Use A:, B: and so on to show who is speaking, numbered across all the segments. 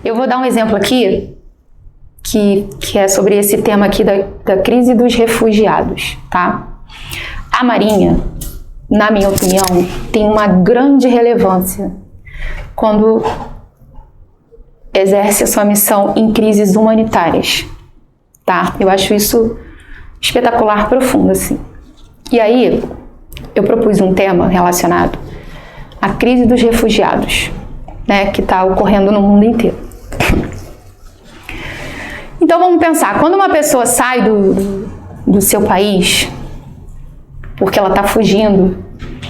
A: Eu vou dar um exemplo aqui, que é sobre esse tema aqui da crise dos refugiados, tá? A Marinha, na minha opinião, tem uma grande relevância quando exerce a sua missão em crises humanitárias, tá? Eu acho isso espetacular, profundo, assim. E aí, eu propus um tema relacionado à crise dos refugiados, né, que está ocorrendo no mundo inteiro. Então, vamos pensar, quando uma pessoa sai do seu país, porque ela está fugindo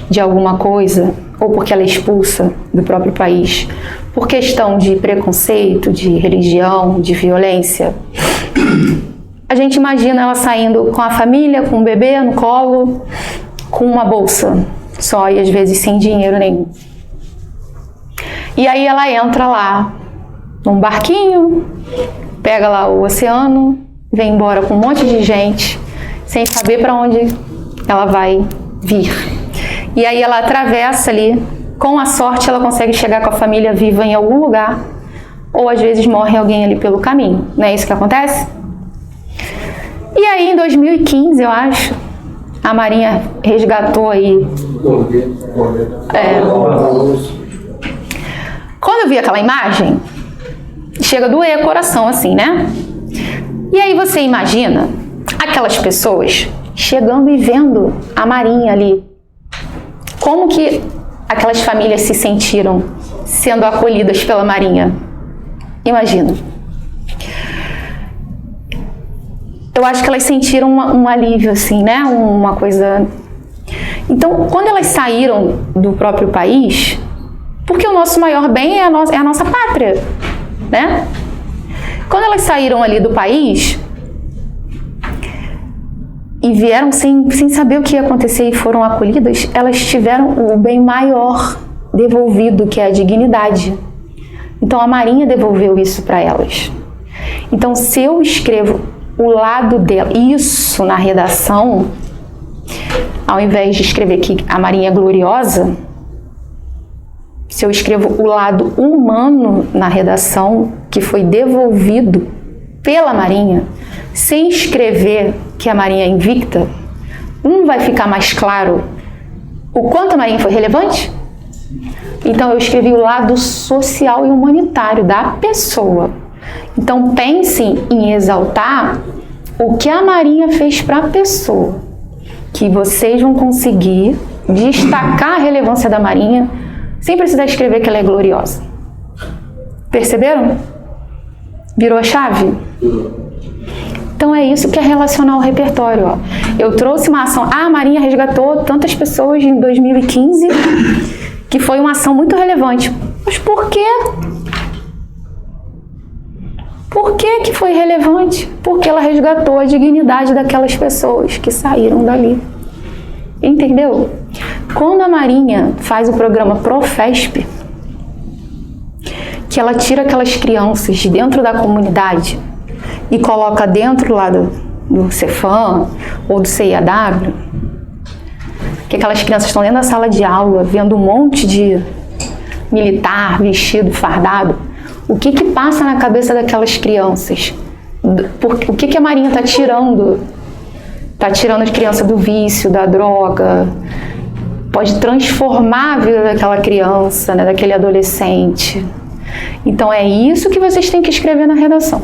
A: de alguma coisa, ou porque ela é expulsa do próprio país, por questão de preconceito, de religião, de violência, a gente imagina ela saindo com a família, com o bebê no colo, com uma bolsa só e às vezes sem dinheiro nenhum. E aí ela entra lá num barquinho, pega lá o oceano, vem embora com um monte de gente, sem saber para onde ela vai vir. E aí ela atravessa ali, com a sorte ela consegue chegar com a família viva em algum lugar, ou às vezes morre alguém ali pelo caminho. Não é isso que acontece? E aí em 2015, eu acho, a Marinha resgatou aí... Quando eu vi aquela imagem, chega a doer o coração assim, né? E aí você imagina aquelas pessoas chegando e vendo a Marinha ali. Como que aquelas famílias se sentiram sendo acolhidas pela Marinha? Imagina. Eu acho que elas sentiram um alívio, assim, né? Uma coisa... Então, quando elas saíram do próprio país, porque o nosso maior bem é a nossa pátria, né? Quando elas saíram ali do país e vieram sem saber o que ia acontecer e foram acolhidas, elas tiveram o bem maior devolvido, que é a dignidade. Então, a Marinha devolveu isso para elas. Então, se eu escrevo o lado dela, isso na redação, ao invés de escrever que a Marinha é gloriosa, se eu escrevo o lado humano na redação, que foi devolvido pela Marinha, sem escrever que a Marinha é invicta, não vai ficar mais claro o quanto a Marinha foi relevante? Então eu escrevi o lado social e humanitário da pessoa. Então pensem em exaltar o que a Marinha fez para a pessoa, que vocês vão conseguir destacar a relevância da Marinha sem precisar escrever que ela é gloriosa. Perceberam? Virou a chave? Então é isso que é relacionar o repertório. Ó. Eu trouxe uma ação, a Marinha resgatou tantas pessoas em 2015, que foi uma ação muito relevante. Mas por quê? Por que foi relevante? Porque ela resgatou a dignidade daquelas pessoas que saíram dali. Entendeu? Quando a Marinha faz o programa Profesp, que ela tira aquelas crianças de dentro da comunidade e coloca dentro lá do Cefam ou do CIAW, que aquelas crianças estão dentro da sala de aula, vendo um monte de militar vestido, fardado, o que passa na cabeça daquelas crianças? O que a Marinha está tirando? Está tirando a criança do vício, da droga, pode transformar a vida daquela criança, né, daquele adolescente. Então é isso que vocês têm que escrever na redação.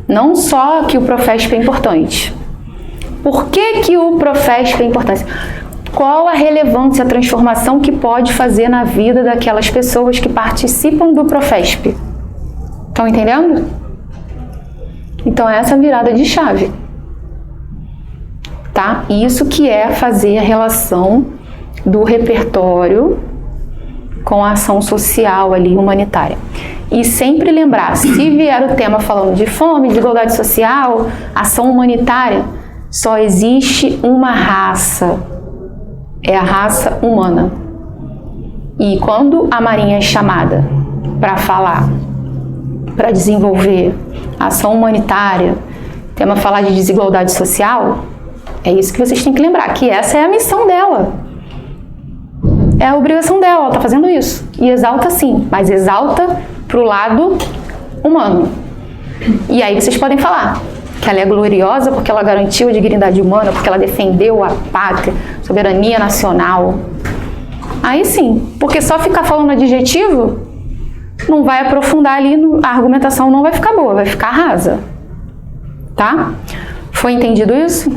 A: Não só que o Profesp é importante. Por que o Profesp é importante? Qual a relevância, a transformação que pode fazer na vida daquelas pessoas que participam do Profesp? Estão entendendo? Então essa é a virada de chave. Tá? Isso que é fazer a relação do repertório com a ação social ali, humanitária. E sempre lembrar, se vier o tema falando de fome, desigualdade social, ação humanitária, só existe uma raça, é a raça humana. E quando a Marinha é chamada para falar, para desenvolver ação humanitária, tema falar de desigualdade social, é isso que vocês têm que lembrar, que essa é a missão dela. é a obrigação dela, ela está fazendo isso. E exalta sim, mas exalta para o lado humano. E aí vocês podem falar que ela é gloriosa porque ela garantiu a dignidade humana, porque ela defendeu a pátria, soberania nacional. Aí sim, porque só ficar falando adjetivo não vai aprofundar ali, a argumentação não vai ficar boa, vai ficar rasa. Tá? Foi entendido isso?